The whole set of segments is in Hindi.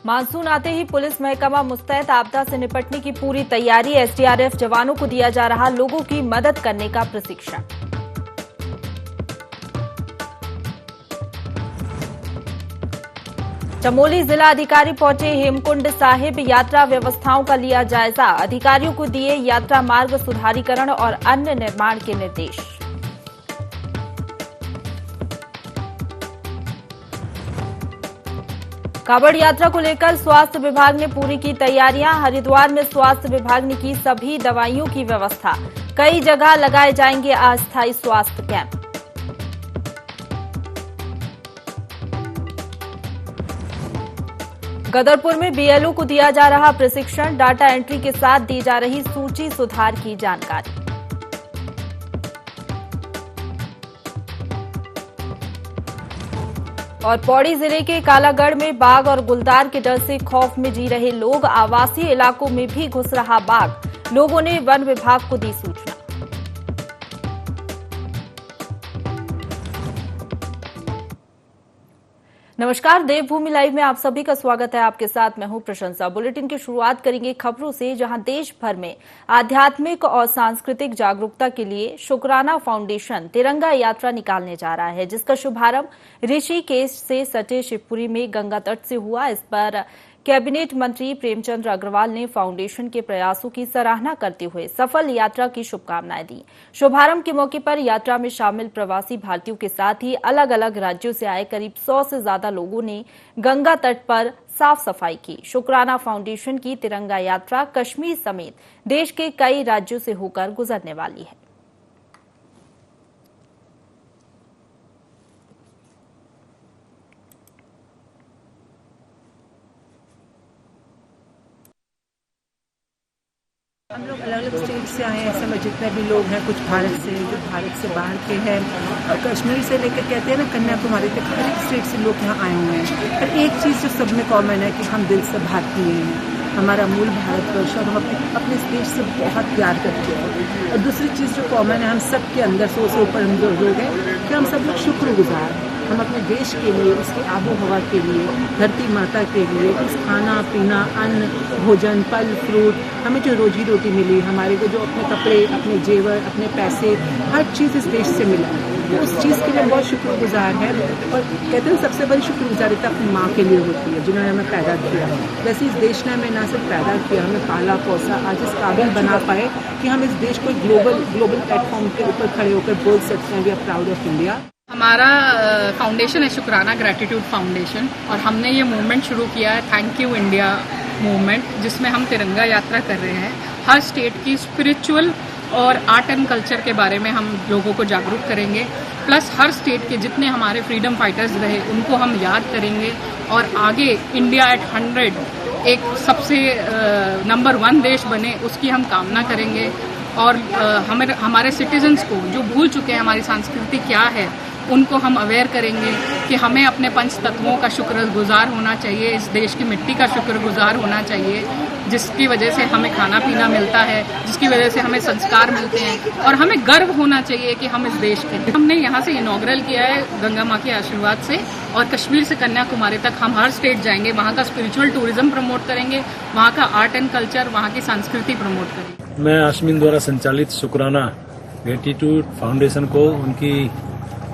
मानसून आते ही पुलिस महकमा मुस्तैद, आपदा से निपटने की पूरी तैयारी। एसडीआरएफ जवानों को दिया जा रहा लोगों की मदद करने का प्रशिक्षण। चमोली जिला अधिकारी पहुंचे हेमकुंड साहिब, यात्रा व्यवस्थाओं का लिया जायजा। अधिकारियों को दिए यात्रा मार्ग सुधारीकरण और अन्य निर्माण के निर्देश। कांवड़ यात्रा को लेकर स्वास्थ्य विभाग ने पूरी की तैयारियां। हरिद्वार में स्वास्थ्य विभाग ने की सभी दवाइयों की व्यवस्था। कई जगह लगाए जाएंगे अस्थायी स्वास्थ्य कैंप। गदरपुर में बीएलओ को दिया जा रहा प्रशिक्षण। डाटा एंट्री के साथ दी जा रही सूची सुधार की जानकारी। और पौड़ी जिले के कालागढ़ में बाघ और गुलदार के डर से खौफ में जी रहे लोग। आवासीय इलाकों में भी घुस रहा बाघ, लोगों ने वन विभाग को दी सूचना। नमस्कार, देवभूमि लाइव में आप सभी का स्वागत है। आपके साथ मैं हूं प्रशंसा। बुलेटिन की शुरुआत करेंगे खबरों से, जहां देश भर में आध्यात्मिक और सांस्कृतिक जागरूकता के लिए शुक्राना फाउंडेशन तिरंगा यात्रा निकालने जा रहा है, जिसका शुभारंभ ऋषिकेश से सटे शिवपुरी में गंगा तट से हुआ। इस पर कैबिनेट मंत्री प्रेमचंद अग्रवाल ने फाउंडेशन के प्रयासों की सराहना करते हुए सफल यात्रा की शुभकामनाएं दी। शुभारंभ के मौके पर यात्रा में शामिल प्रवासी भारतीयों के साथ ही अलग अलग राज्यों से आए करीब 100 से ज्यादा लोगों ने गंगा तट पर साफ सफाई की। शुक्राना फाउंडेशन की तिरंगा यात्रा कश्मीर समेत देश के कई राज्यों से होकर गुजरने वाली है। हम लोग अलग अलग स्टेट से आए हैं। समय जितने भी लोग हैं, कुछ भारत से, जो भारत से बाहर के हैं, और कश्मीर से लेकर कहते हैं ना कन्याकुमारी तक, हर एक स्टेट से लोग यहाँ आए हुए हैं। पर एक चीज़ जो सब में कॉमन है कि हम दिल से भारतीय हैं। हमारा मूल भारतवर्ष और हम अपने इस देश से बहुत प्यार करते हैं। और दूसरी चीज़ जो कॉमन है, हम सब के अंदर 100 से ऊपर हम जो लोग हैं कि हम सब लोग शुक्रगुजार हैं। हम अपने देश के लिए, उसकी आबो हवा के लिए, धरती माता के लिए, उस खाना पीना, अन्न, भोजन, फल फ्रूट, हमें जो रोजी रोटी मिली, हमारे को जो अपने कपड़े, अपने जेवर, अपने पैसे, हर चीज़ इस देश से मिला, तो उस चीज़ के लिए बहुत शुक्रगुजार है। और कहते हैं सबसे बड़ी शुक्रगुजारिता अपनी माँ के लिए होती है, जिन्होंने हमें पैदा किया। वैसे इस देश ने हमें ना सिर्फ पैदा किया, हमें पाला पोसा, आज इस काबिल बना पाए कि हम इस देश को ग्लोबल प्लेटफॉर्म के ऊपर खड़े होकर बोल सकते हैं, we are proud of India. हमारा फाउंडेशन है शुक्राना ग्रैटिट्यूड फाउंडेशन, और हमने ये मूवमेंट शुरू किया है थैंक यू इंडिया मूवमेंट, जिसमें हम तिरंगा यात्रा कर रहे हैं। हर स्टेट की स्पिरिचुअल और आर्ट एंड कल्चर के बारे में हम लोगों को जागरूक करेंगे, प्लस हर स्टेट के जितने हमारे फ्रीडम फाइटर्स रहे उनको हम याद करेंगे, और आगे इंडिया एट 100 एक सबसे नंबर 1 देश बने, उसकी हम कामना करेंगे। और हमारे सिटीजन्स को जो भूल चुके हैं हमारी संस्कृति क्या है, उनको हम अवेयर करेंगे कि हमें अपने पंच तत्वों का शुक्रगुजार होना चाहिए, इस देश की मिट्टी का शुक्रगुजार होना चाहिए, जिसकी वजह से हमें खाना पीना मिलता है, जिसकी वजह से हमें संस्कार मिलते हैं, और हमें गर्व होना चाहिए कि हम इस देश के। हमने यहाँ से इनॉग्रल किया है गंगा माँ के आशीर्वाद से, और कश्मीर से कन्याकुमारी तक हम हर स्टेट जाएंगे, वहाँ का स्पिरिचुअल टूरिज्म प्रमोट करेंगे, वहाँ का आर्ट एंड कल्चर, वहाँ की संस्कृति प्रमोट करेंगे। मैं आशमीन द्वारा संचालित शुक्राना ग्रेटिट्यूड फाउंडेशन को उनकी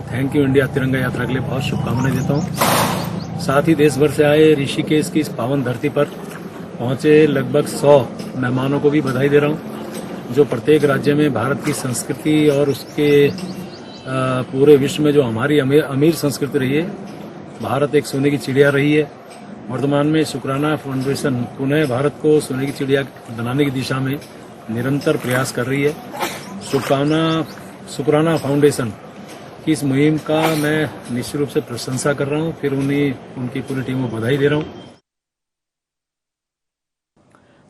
थैंक यू इंडिया तिरंगा यात्रा के लिए बहुत शुभकामनाएं देता हूं। साथ ही देश भर से आए ऋषिकेश की इस पावन धरती पर पहुंचे लगभग 100 मेहमानों को भी बधाई दे रहा हूं, जो प्रत्येक राज्य में भारत की संस्कृति और उसके पूरे विश्व में जो हमारी अमीर संस्कृति रही है, भारत एक सोने की चिड़िया रही है। वर्तमान में शुक्राना फाउंडेशन पुनः भारत को सोने की चिड़िया बनाने की दिशा में निरंतर प्रयास कर रही है। शुक्राना फाउंडेशन की इस मुहिम का मैं निश्चित रूप से प्रशंसा कर रहा हूं, फिर उनकी पूरी टीम को बधाई दे रहा हूं।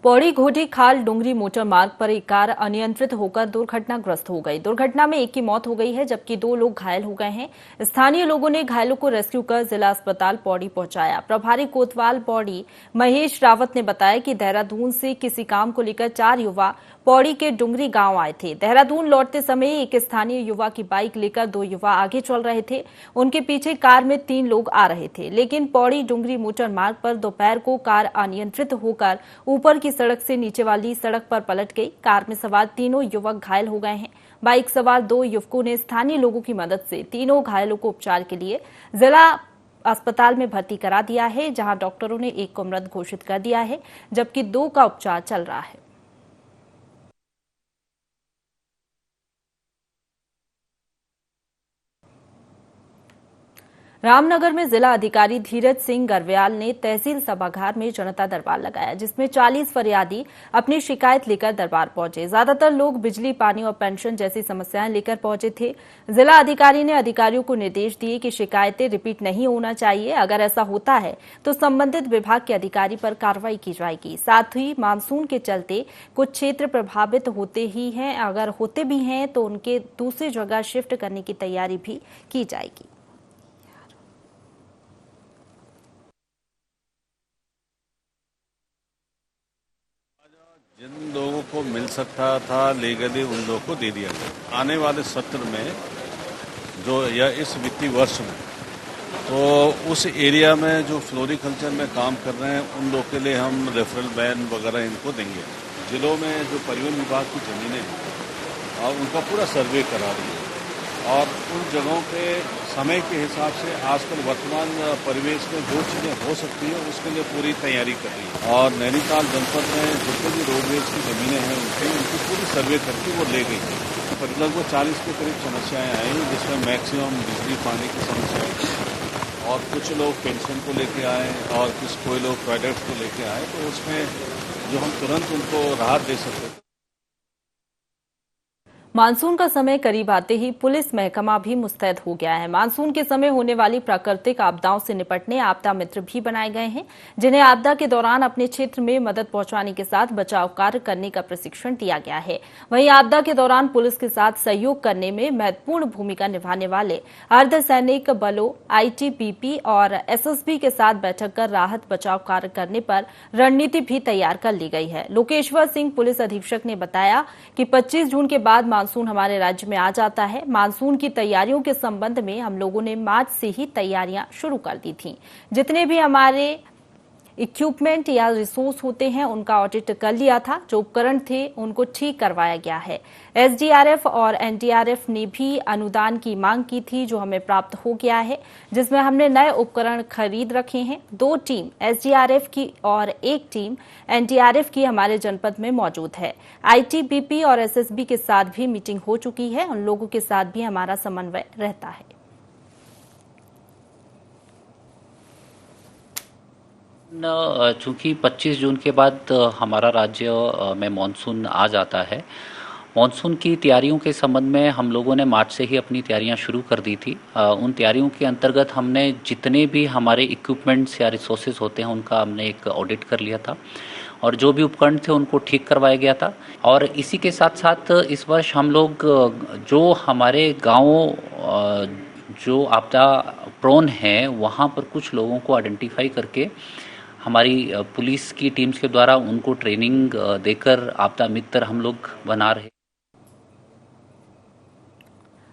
पौड़ी घोटी खाल डुंगरी मोटर मार्ग पर एक कार अनियंत्रित होकर दुर्घटनाग्रस्त हो गई। दुर्घटना में एक की मौत हो गई है, जबकि 2 लोग घायल हो गए हैं। स्थानीय लोगों ने घायलों को रेस्क्यू कर जिला अस्पताल पौड़ी पहुंचाया। प्रभारी कोतवाल पौड़ी महेश रावत ने बताया कि देहरादून से किसी काम को लेकर 4 युवा पौड़ी के डुंगरी गांव आए थे। देहरादून लौटते समय एक स्थानीय युवा की बाइक लेकर 2 युवा आगे चल रहे थे। उनके पीछे कार में 3 लोग आ रहे थे, लेकिन पौड़ी डुंगरी मोटर मार्ग पर दोपहर को कार अनियंत्रित होकर ऊपर की सड़क से नीचे वाली सड़क पर पलट गई। कार में सवार तीनों युवक घायल हो गए हैं। बाइक सवार 2 युवकों ने स्थानीय लोगों की मदद से तीनों घायलों को उपचार के लिए जिला अस्पताल में भर्ती करा दिया है, जहां डॉक्टरों ने एक को मृत घोषित कर दिया है, जबकि 2 का उपचार चल रहा है। रामनगर में जिला अधिकारी धीरज सिंह गर्व्याल ने तहसील सभागार में जनता दरबार लगाया, जिसमें 40 फरियादी अपनी शिकायत लेकर दरबार पहुंचे। ज्यादातर लोग बिजली, पानी और पेंशन जैसी समस्याएं लेकर पहुंचे थे। जिला अधिकारी ने अधिकारियों को निर्देश दिए कि शिकायतें रिपीट नहीं होना चाहिए। अगर ऐसा होता है तो संबंधित विभाग के अधिकारी पर कार्रवाई की जाएगी। साथ ही मानसून के चलते कुछ क्षेत्र प्रभावित होते ही हैं, अगर होते भी हैं तो उनके दूसरी जगह शिफ्ट करने की तैयारी भी की जाएगी। जिन लोगों को मिल सकता था लीगली उन लोगों को दे दिया गया। आने वाले सत्र में जो या इस वित्तीय वर्ष में तो उस एरिया में जो फ्लोरिकल्चर में काम कर रहे हैं उन लोगों के लिए हम रेफरल बैन वगैरह इनको देंगे। जिलों में जो परिवहन विभाग की ज़मीनें हैं और उनका पूरा सर्वे करा रही है और उन जगहों पे समय के हिसाब से आजकल वर्तमान परिवेश में जो चीज़ें हो सकती है उसके लिए पूरी तैयारी कर रही है। और नैनीताल जनपद में जितने भी रोडवेज की ज़मीनें हैं उनकी पूरी सर्वे करके वो ले गई है। लगभग 40 के करीब समस्याएं आई, जिसमें मैक्सिमम बिजली पानी की समस्याएं और कुछ लोग पेंशन को लेके आए और कोई लोग प्रोडक्ट को लेके आए, तो उसमें जो हम तुरंत उनको राहत दे सकते थे। मानसून का समय करीब आते ही पुलिस महकमा भी मुस्तैद हो गया है। मानसून के समय होने वाली प्राकृतिक आपदाओं से निपटने आपदा मित्र भी बनाए गए हैं, जिन्हें आपदा के दौरान अपने क्षेत्र में मदद पहुंचाने के साथ बचाव कार्य करने का प्रशिक्षण दिया गया है। वहीं आपदा के दौरान पुलिस के साथ सहयोग करने में महत्वपूर्ण भूमिका निभाने वाले अर्धसैनिक बलों, आईटीबीपी और एसएसबी के साथ बैठक कर राहत बचाव कार्य करने पर रणनीति भी तैयार कर ली गई है। लोकेश्वर सिंह पुलिस अधीक्षक ने बताया कि 25 जून के बाद मानसून हमारे राज्य में आ जाता है। मानसून की तैयारियों के संबंध में हम लोगों ने मार्च से ही तैयारियां शुरू कर दी थी। जितने भी हमारे इक्विपमेंट या रिसोर्स होते हैं उनका ऑडिट कर लिया था। जो उपकरण थे उनको ठीक करवाया गया है। एसडीआरएफ और एनडीआरएफ ने भी अनुदान की मांग की थी, जो हमें प्राप्त हो गया है, जिसमें हमने नए उपकरण खरीद रखे हैं। 2 टीम एसडीआरएफ की और 1 टीम एनडीआरएफ की हमारे जनपद में मौजूद है। आईटीबीपी और एसएसबी के साथ भी मीटिंग हो चुकी है। उन लोगों के साथ भी हमारा समन्वय रहता है। चूंकि 25 जून के बाद हमारा राज्य में मानसून आ जाता है, मानसून की तैयारियों के संबंध में हम लोगों ने मार्च से ही अपनी तैयारियां शुरू कर दी थी। उन तैयारियों के अंतर्गत हमने जितने भी हमारे इक्विपमेंट्स या रिसोर्सेज होते हैं उनका हमने एक ऑडिट कर लिया था और जो भी उपकरण थे उनको ठीक करवाया गया था। और इसी के साथ साथ इस वर्ष हम लोग जो हमारे गाँव जो आपदा प्रोन है वहाँ पर कुछ लोगों को आइडेंटिफाई करके हमारी पुलिस की टीम्स के द्वारा उनको ट्रेनिंग देकर आपदा मित्र हम लोग बना रहे।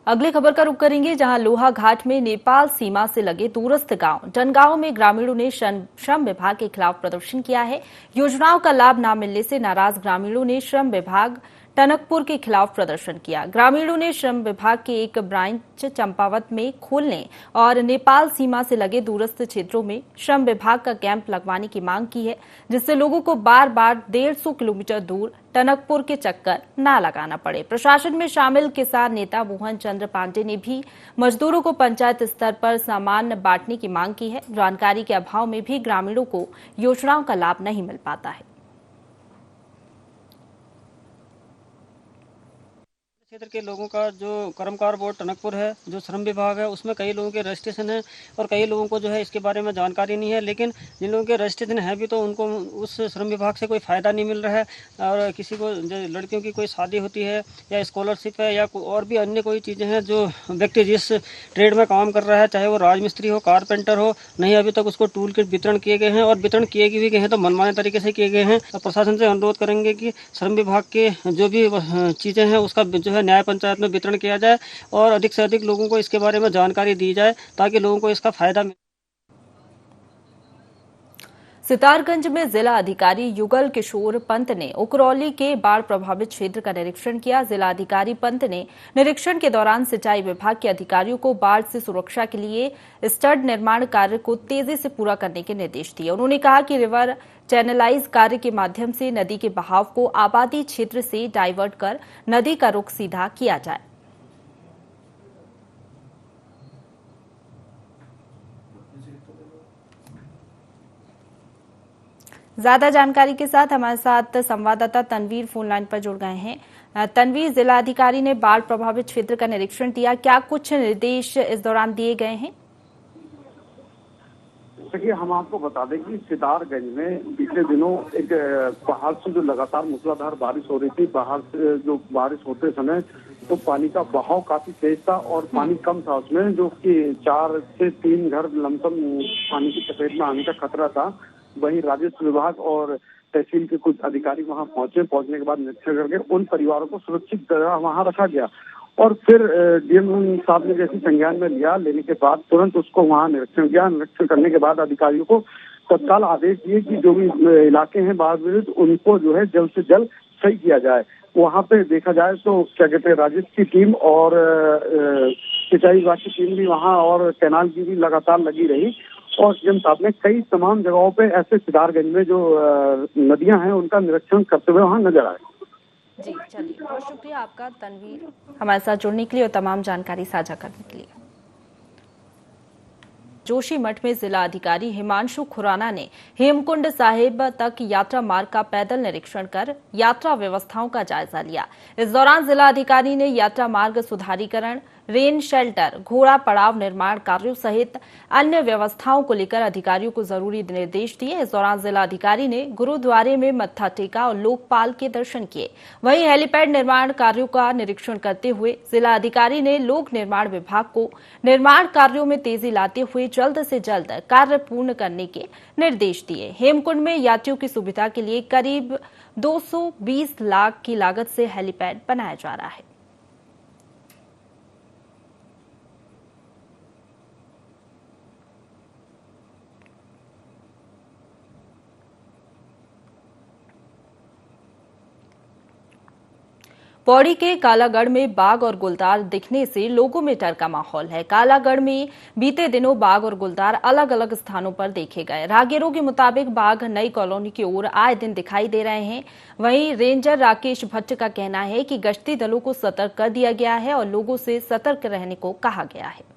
अगली खबर का रुख करेंगे, जहां लोहा घाट में नेपाल सीमा से लगे दूरस्थ गांव जनगांव में ग्रामीणों ने श्रम विभाग के खिलाफ प्रदर्शन किया है। योजनाओं का लाभ न मिलने से नाराज ग्रामीणों ने श्रम विभाग टनकपुर के खिलाफ प्रदर्शन किया। ग्रामीणों ने श्रम विभाग के एक ब्रांच चंपावत में खोलने और नेपाल सीमा से लगे दूरस्थ क्षेत्रों में श्रम विभाग का कैंप लगवाने की मांग की है, जिससे लोगों को बार बार 150 किलोमीटर दूर टनकपुर के चक्कर न लगाना पड़े। प्रशासन में शामिल किसान नेता मोहन चंद्र पांडे ने भी मजदूरों को पंचायत स्तर पर सामान बांटने की मांग की है। जानकारी के अभाव में भी ग्रामीणों को योजनाओं का लाभ नहीं मिल पाता है। क्षेत्र के लोगों का जो कर्मकार बोर्ड टनकपुर है, जो श्रम विभाग है, उसमें कई लोगों के रजिस्ट्रेशन है और कई लोगों को जो है इसके बारे में जानकारी नहीं है। लेकिन जिन लोगों के रजिस्ट्रेशन है भी तो उनको उस श्रम विभाग से कोई फ़ायदा नहीं मिल रहा है। और किसी को जो लड़कियों की कोई शादी होती है या स्कॉलरशिप है या और भी अन्य कोई चीज़ें हैं, जो व्यक्ति जिस ट्रेड में काम कर रहा है, चाहे वो राजमिस्त्री हो, कारपेंटर हो, नहीं अभी तक उसको टूल किट वितरण किए गए हैं और वितरण किए भी गए हैं तो मनमाने तरीके से किए गए हैं। प्रशासन से अनुरोध करेंगे कि श्रम विभाग के जो भी चीज़ें हैं उसका जो है न्याय पंचायत में वितरण किया जाए और अधिक से अधिक लोगों को इसके बारे में जानकारी दी जाए ताकि लोगों को इसका फायदा मिले। सितारगंज में जिला अधिकारी युगल किशोर पंत ने उकरौली के बाढ़ प्रभावित क्षेत्र का निरीक्षण किया। जिला अधिकारी पंत ने निरीक्षण के दौरान सिंचाई विभाग के अधिकारियों को बाढ़ से सुरक्षा के लिए स्टड निर्माण कार्य को तेजी से पूरा करने के निर्देश दिए। उन्होंने कहा कि रिवर चैनलाइज कार्य के माध्यम से नदी के बहाव को आबादी क्षेत्र से डाइवर्ट कर नदी का रुख सीधा किया जाए। ज्यादा जानकारी के साथ हमारे साथ संवाददाता तनवीर फोन लाइन पर जुड़ गए हैं। तनवीर, जिलाधिकारी ने बाढ़ प्रभावित क्षेत्र का निरीक्षण किया, क्या कुछ निर्देश इस दौरान दिए गए हैं? देखिए, हम आपको बता दें कि सितारगंज में पिछले दिनों एक पहाड़ से जो लगातार मूसलाधार बारिश हो रही थी, पहाड़ से जो बारिश होते समय तो पानी का बहाव काफी तेज था और पानी कम था उसमें, जो कि 4 से 3 घर लमसम पानी की चपेट में आने का खतरा था। वहीं राजस्व विभाग और तहसील के कुछ अधिकारी वहां पहुंचने के बाद निरीक्षण करके उन परिवारों को सुरक्षित जगह वहां रखा गया और फिर डीएम साहब ने जैसे संज्ञान में लिया, लेने के बाद तुरंत उसको वहां निरीक्षण किया। निरीक्षण करने के बाद अधिकारियों को तत्काल आदेश दिए कि जो भी इलाके हैं बाढ़ पीड़ित उनको जो है जल्द से जल्द सही किया जाए। वहां पे देखा जाए तो क्या कहते हैं, राजस्व की टीम और सिंचाई विभाग की टीम भी वहां और कैनाल की भी लगातार लगी रही और डीएम साहब ने कई तमाम जगहों पे ऐसे सितारगंज में जो नदियां हैं उनका निरीक्षण करते हुए वहां नजर आए। जी चलिए, बहुत शुक्रिया आपका तनवीर, हमारे साथ जुड़ने के लिए और तमाम जानकारी साझा करने के लिए। जोशीमठ में जिला अधिकारी हिमांशु खुराना ने हेमकुंड साहिब तक यात्रा मार्ग का पैदल निरीक्षण कर यात्रा व्यवस्थाओं का जायजा लिया। इस दौरान जिला अधिकारी ने यात्रा मार्ग सुधारीकरण, रेन शेल्टर, घोड़ा पड़ाव निर्माण कार्यों सहित अन्य व्यवस्थाओं को लेकर अधिकारियों को जरूरी निर्देश दिए। इस दौरान जिला अधिकारी ने गुरुद्वारे में मत्था टेका और लोकपाल के दर्शन किए। वहीं हेलीपैड निर्माण कार्यों का निरीक्षण करते हुए जिला अधिकारी ने लोक निर्माण विभाग को निर्माण कार्यों में तेजी लाते हुए जल्द से जल्द कार्य पूर्ण करने के निर्देश दिए। हेमकुंड में यात्रियों की सुविधा के लिए करीब 220 लाख की लागत से हेलीपैड बनाया जा रहा है। पौड़ी के कालागढ़ में बाघ और गुलदार दिखने से लोगों में डर का माहौल है। कालागढ़ में बीते दिनों बाघ और गुलदार अलग अलग स्थानों पर देखे गए। राहगीरों के मुताबिक बाघ नई कॉलोनी की ओर आए दिन दिखाई दे रहे हैं। वहीं रेंजर राकेश भट्ट का कहना है कि गश्ती दलों को सतर्क कर दिया गया है और लोगों से सतर्क रहने को कहा गया है।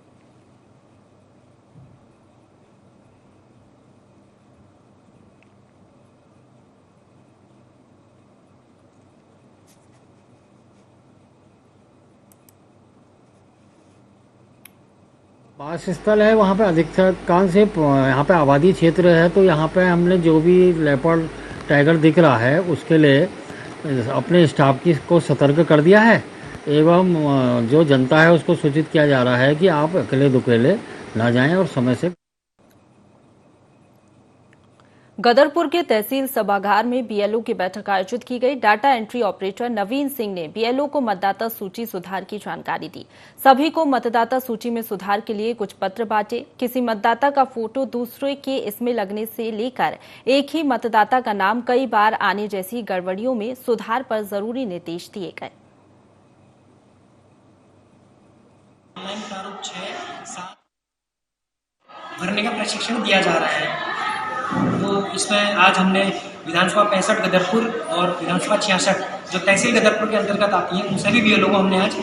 आवास स्थल है, वहाँ पे अधिकांश से यहाँ पे आबादी क्षेत्र है, तो यहाँ पे हमने जो भी लेपर्ड टाइगर दिख रहा है उसके लिए अपने स्टाफ को सतर्क कर दिया है एवं जो जनता है उसको सूचित किया जा रहा है कि आप अकेले दुकेले ना जाएं और समय से। गदरपुर के तहसील सभागार में बीएलओ की बैठक आयोजित की गई। डाटा एंट्री ऑपरेटर नवीन सिंह ने बीएलओ को मतदाता सूची सुधार की जानकारी दी। सभी को मतदाता सूची में सुधार के लिए कुछ पत्र बांटे। किसी मतदाता का फोटो दूसरे के इसमें लगने से लेकर एक ही मतदाता का नाम कई बार आने जैसी गड़बड़ियों में सुधार पर जरूरी निर्देश दिए गए। ऑनलाइन प्रारूप 6-7 भरने का प्रशिक्षण दिया जा रहा है। तो इसमें आज हमने विधानसभा 65 गदरपुर और विधानसभा 66 जो तहसील गदरपुर के अंतर्गत आती है उन सभी बीएलओ को हमने आज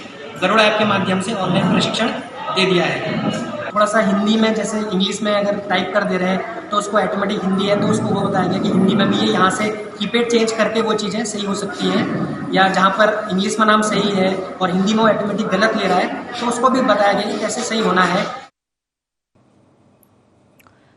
गरुड़ ऐप के माध्यम से ऑनलाइन प्रशिक्षण दे दिया है। थोड़ा सा हिंदी में, जैसे इंग्लिश में अगर टाइप कर दे रहे हैं तो उसको ऑटोमेटिक हिंदी है तो उसको वो बताया गया कि हिंदी में भी ये यहाँ से कीपैड चेंज करके वो चीज़ें सही हो सकती हैं, या जहाँ पर इंग्लिश में नाम सही है और हिंदी में वो ऑटोमेटिक गलत ले रहा है तो उसको भी बताया गया कि कैसे सही होना है।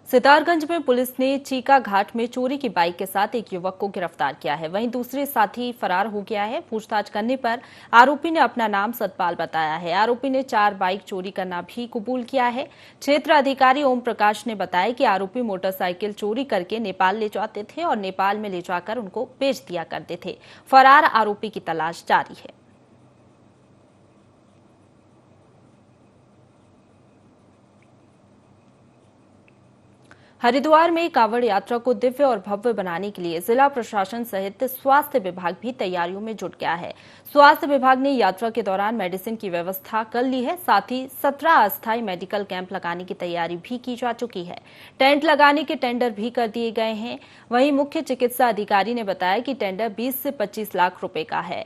सितारगंज में पुलिस ने चीका घाट में चोरी की बाइक के साथ एक युवक को गिरफ्तार किया है। वहीं दूसरे साथी फरार हो गया है। पूछताछ करने पर आरोपी ने अपना नाम सतपाल बताया है। आरोपी ने 4 बाइक चोरी करना भी कबूल किया है। क्षेत्र अधिकारी ओम प्रकाश ने बताया कि आरोपी मोटरसाइकिल चोरी करके नेपाल ले जाते थे और नेपाल में ले जाकर उनको बेच दिया करते थे। फरार आरोपी की तलाश जारी है। हरिद्वार में कांवड़ यात्रा को दिव्य और भव्य बनाने के लिए जिला प्रशासन सहित स्वास्थ्य विभाग भी तैयारियों में जुट गया है। स्वास्थ्य विभाग ने यात्रा के दौरान मेडिसिन की व्यवस्था कर ली है। साथ ही 17 अस्थायी मेडिकल कैंप लगाने की तैयारी भी की जा चुकी है। टेंट लगाने के टेंडर भी कर दिए गए हैं। वहीं मुख्य चिकित्सा अधिकारी ने बताया कि टेंडर 20 से 25 लाख रुपए का है।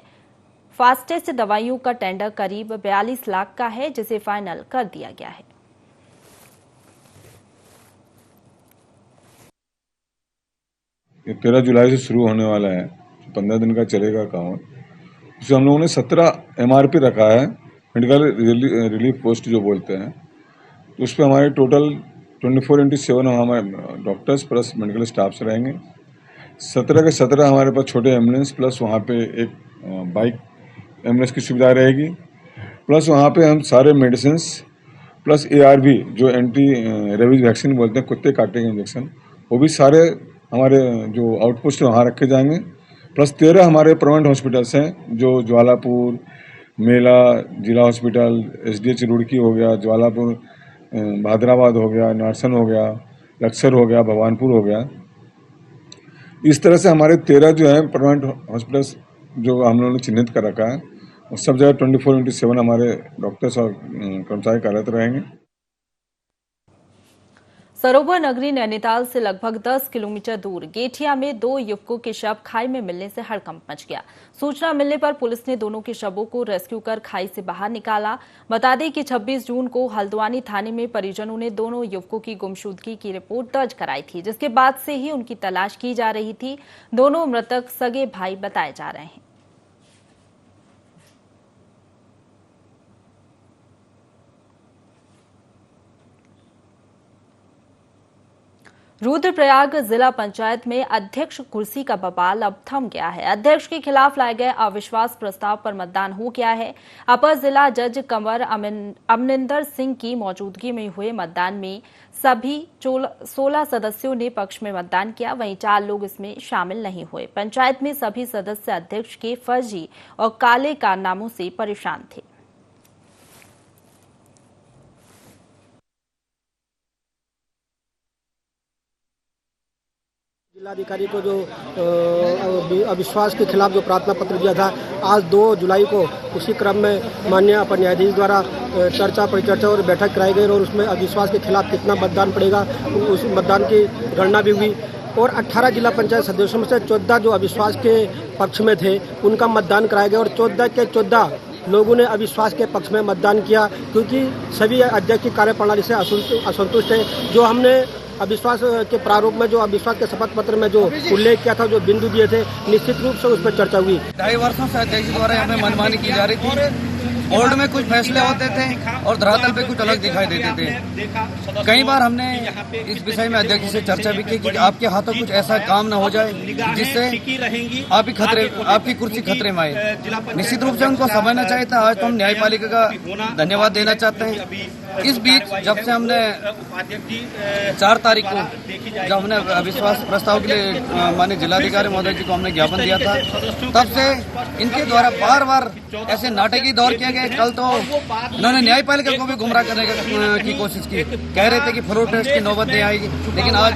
फास्टेस्ट दवाइयों का टेंडर करीब 42 लाख का है, जिसे फाइनल कर दिया गया है। 13 जुलाई से शुरू होने वाला है, 15 दिन का चलेगा कांवड़। उसमें हम लोगों ने 17 MRP रखा है, मेडिकल रिलीफ पोस्ट जो बोलते हैं। तो उस पर हमारे टोटल 24/7 हमारे डॉक्टर्स प्लस मेडिकल स्टाफ्स रहेंगे। 17 के 17 हमारे पास छोटे एम्बुलेंस प्लस वहाँ पे एक बाइक एम्बुलेंस की सुविधा रहेगी। प्लस वहाँ पे हम सारे मेडिसिन प्लस ARV जो एंटी रेबीज वैक्सीन बोलते हैं, कुत्ते काटे के इंजेक्शन, वो भी सारे हमारे जो आउटपोस्ट वहाँ रखे जाएंगे। प्लस 13 हमारे परमानेंट हॉस्पिटल्स हैं, जो ज्वालापुर, मेला जिला हॉस्पिटल, SDH रुड़की हो गया, ज्वालापुर भादराबाद हो गया, नारसन हो गया, लक्सर हो गया, भगवानपुर हो गया। इस तरह से हमारे 13 जो है परमानेंट हॉस्पिटल्स जो हम लोगों ने चिन्हित कर रखा है, और सब जगह 24/7 हमारे डॉक्टर्स और कर्मचारी कार्यरत रहेंगे। सरोवर नगरी नैनीताल से लगभग 10 किलोमीटर दूर गेठिया में 2 युवकों के शव खाई में मिलने से हड़कंप मच गया। सूचना मिलने पर पुलिस ने दोनों के शवों को रेस्क्यू कर खाई से बाहर निकाला। बता दें कि 26 जून को हल्द्वानी थाने में परिजनों ने दोनों युवकों की गुमशुदगी की रिपोर्ट दर्ज कराई थी, जिसके बाद से ही उनकी तलाश की जा रही थी। दोनों मृतक सगे भाई बताए जा रहे हैं। रुद्रप्रयाग जिला पंचायत में अध्यक्ष कुर्सी का बवाल अब थम गया है। अध्यक्ष के खिलाफ लाए गए अविश्वास प्रस्ताव पर मतदान हो गया है। अपर जिला जज कंवर अमनिंदर सिंह की मौजूदगी में हुए मतदान में सभी 16 सदस्यों ने पक्ष में मतदान किया। वहीं 4 लोग इसमें शामिल नहीं हुए। पंचायत में सभी सदस्य अध्यक्ष के फर्जी और काले कारनामों से परेशान थे। जिलाधिकारी को जो अविश्वास के खिलाफ जो प्रार्थना पत्र दिया था, आज 2 जुलाई को उसी क्रम में माननीय अपर न्यायाधीश द्वारा चर्चा परिचर्चा और बैठक कराई गई और उसमें अविश्वास के खिलाफ कितना मतदान पड़ेगा उस मतदान की गणना भी हुई। और 18 जिला पंचायत सदस्यों में से 14 जो अविश्वास के पक्ष में थे उनका मतदान कराया गया और 14 के 14 लोगों ने अविश्वास के पक्ष में मतदान किया, क्योंकि सभी अध्यक्ष की कार्यप्रणाली से असंतुष्ट है। जो हमने अविश्वास के प्रारूप में जो अविश्वास के शपथ पत्र में जो उल्लेख किया था, जो बिंदु दिए थे, निश्चित रूप से उस पर चर्चा हुई। 2.5 वर्षों से अध्यक्ष द्वारा हमें मनमानी की जा रही थी। बोर्ड में कुछ फैसले होते थे और धरातल पे कुछ अलग दिखाई देते थे। कई बार हमने इस विषय में अध्यक्ष से चर्चा भी की कि आपके हाथों कुछ ऐसा काम न हो जाए जिससे आपकी कुर्सी खतरे में आए। निश्चित रूप से उनको समझना चाहिए था। आज तो हम न्यायपालिका का धन्यवाद देना चाहते हैं। इस बीच जब से हमने 4 तारीख को जब हमने अविश्वास प्रस्ताव के लिए माननीय जिलाधिकारी महोदय जी को हमने ज्ञापन दिया था, तब से इनके द्वारा बार बार ऐसे नाटकीय दौर किए गए। कल तो इन्होंने न्यायपालिका को भी गुमराह करने की कोशिश की, कह रहे थे कि फ्लोर टेस्ट की नौबत नहीं आएगी। लेकिन आज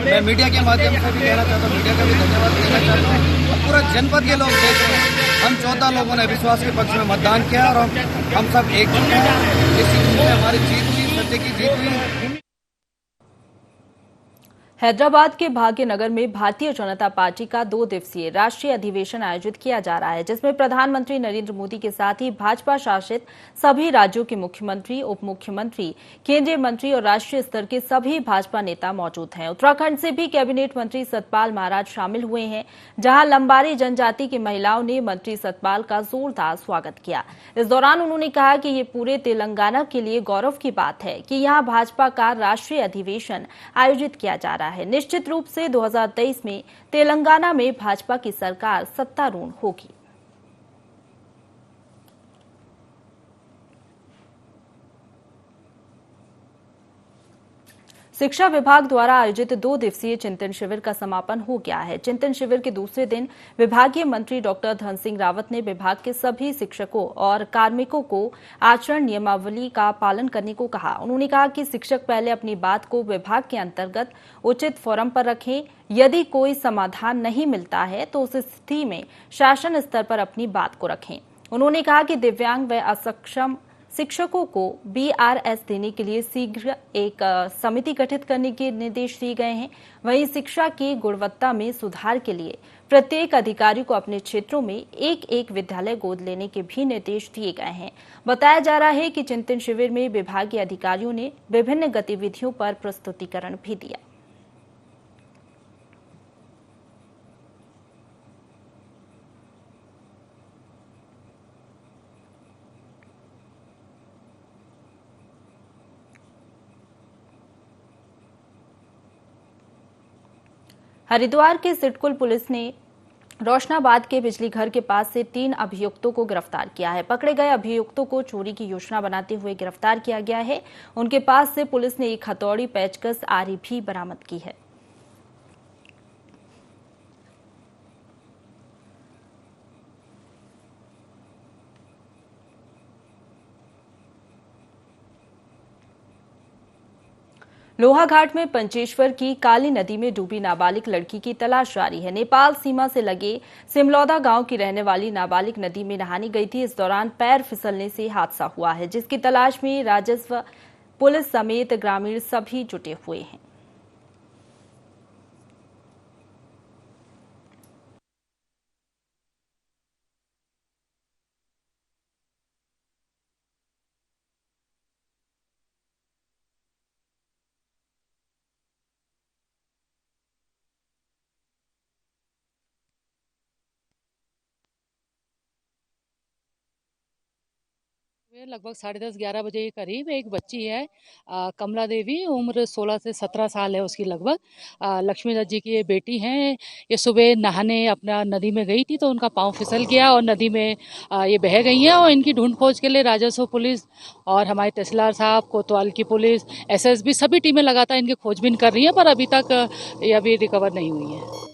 मैं मीडिया के माध्यम से भी कहना चाहता हूँ, मीडिया का भी धन्यवाद देना चाहता हूँ। पूरा जनपद के लोग देख रहे हैं, हम 14 लोगों ने विश्वास के पक्ष में मतदान किया और हम सब एकजुट हैं। इस चीज में हमारी जीत हुई, सत्य की जीत हुई। हैदराबाद के भाग्यनगर में भारतीय जनता पार्टी का 2 दिवसीय राष्ट्रीय अधिवेशन आयोजित किया जा रहा है, जिसमें प्रधानमंत्री नरेंद्र मोदी के साथ ही भाजपा शासित सभी राज्यों के मुख्यमंत्री, उप मुख्यमंत्री, केंद्रीय मंत्री और राष्ट्रीय स्तर के सभी भाजपा नेता मौजूद हैं। उत्तराखंड से भी कैबिनेट मंत्री सतपाल महाराज शामिल हुए हैं, जहां लंबारी जनजाति की महिलाओं ने मंत्री सतपाल का जोरदार स्वागत किया। इस दौरान उन्होंने कहा कि ये पूरे तेलंगाना के लिए गौरव की बात है कि यहां भाजपा का राष्ट्रीय अधिवेशन आयोजित किया जा रहा है। निश्चित रूप से 2023 में तेलंगाना में भाजपा की सरकार सत्तारूढ़ होगी। शिक्षा विभाग द्वारा आयोजित 2 दिवसीय चिंतन शिविर का समापन हो गया है। चिंतन शिविर के दूसरे दिन विभागीय मंत्री डॉक्टर धन सिंह रावत ने विभाग के सभी शिक्षकों और कार्मिकों को आचरण नियमावली का पालन करने को कहा। उन्होंने कहा कि शिक्षक पहले अपनी बात को विभाग के अंतर्गत उचित फोरम पर रखें। यदि कोई समाधान नहीं मिलता है तो उस स्थिति में शासन स्तर पर अपनी बात को रखें। उन्होंने कहा कि दिव्यांग व असक्षम शिक्षकों को BRS देने के लिए शीघ्र एक समिति गठित करने के निर्देश दिए गए हैं। वहीं शिक्षा की गुणवत्ता में सुधार के लिए प्रत्येक अधिकारी को अपने क्षेत्रों में एक विद्यालय गोद लेने के भी निर्देश दिए गए हैं। बताया जा रहा है कि चिंतन शिविर में विभागीय अधिकारियों ने विभिन्न गतिविधियों पर प्रस्तुतिकरण भी दिया। हरिद्वार के सिडकुल पुलिस ने रोशनाबाद के बिजली घर के पास से 3 अभियुक्तों को गिरफ्तार किया है। पकड़े गए अभियुक्तों को चोरी की योजना बनाते हुए गिरफ्तार किया गया है। उनके पास से पुलिस ने एक हथौड़ी, पेचकस, आरी भी बरामद की है। लोहाघाट में पंचेश्वर की काली नदी में डूबी नाबालिग लड़की की तलाश जारी है। नेपाल सीमा से लगे सिमलौदा गांव की रहने वाली नाबालिग नदी में नहाने गई थी। इस दौरान पैर फिसलने से हादसा हुआ है, जिसकी तलाश में राजस्व, पुलिस समेत ग्रामीण सभी जुटे हुए हैं। लगभग 10:30-11 बजे के करीब एक बच्ची है, कमला देवी, उम्र 16 से 17 साल है उसकी लगभग। लक्ष्मी दत्त जी की ये बेटी हैं। ये सुबह नहाने अपना नदी में गई थी तो उनका पांव फिसल गया और नदी में ये बह गई हैं। और इनकी ढूंढ खोज के लिए राजस्व पुलिस और हमारे तहसीलदार साहब, कोतवाल की पुलिस, SSB सभी टीमें लगातार इनकी खोजबीन कर रही हैं, पर अभी तक ये अभी रिकवर नहीं हुई है।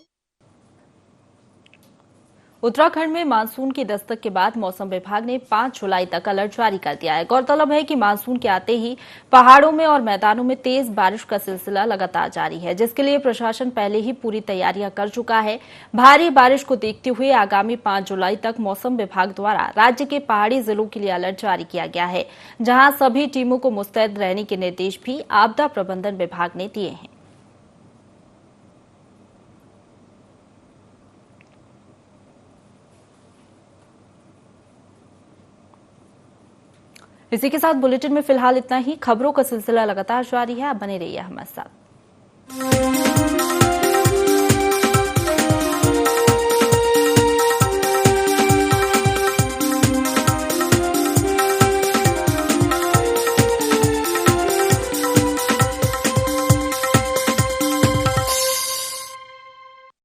उत्तराखंड में मानसून की दस्तक के बाद मौसम विभाग ने 5 जुलाई तक अलर्ट जारी कर दिया है। गौरतलब है कि मानसून के आते ही पहाड़ों में और मैदानों में तेज बारिश का सिलसिला लगातार जारी है, जिसके लिए प्रशासन पहले ही पूरी तैयारियां कर चुका है। भारी बारिश को देखते हुए आगामी 5 जुलाई तक मौसम विभाग द्वारा राज्य के पहाड़ी जिलों के लिए अलर्ट जारी किया गया है, जहां सभी टीमों को मुस्तैद रहने के निर्देश भी आपदा प्रबंधन विभाग ने दिए हैं। इसी के साथ बुलेटिन में फिलहाल इतना ही। खबरों का सिलसिला लगातार जारी है, आप बने रहिए हमारे साथ।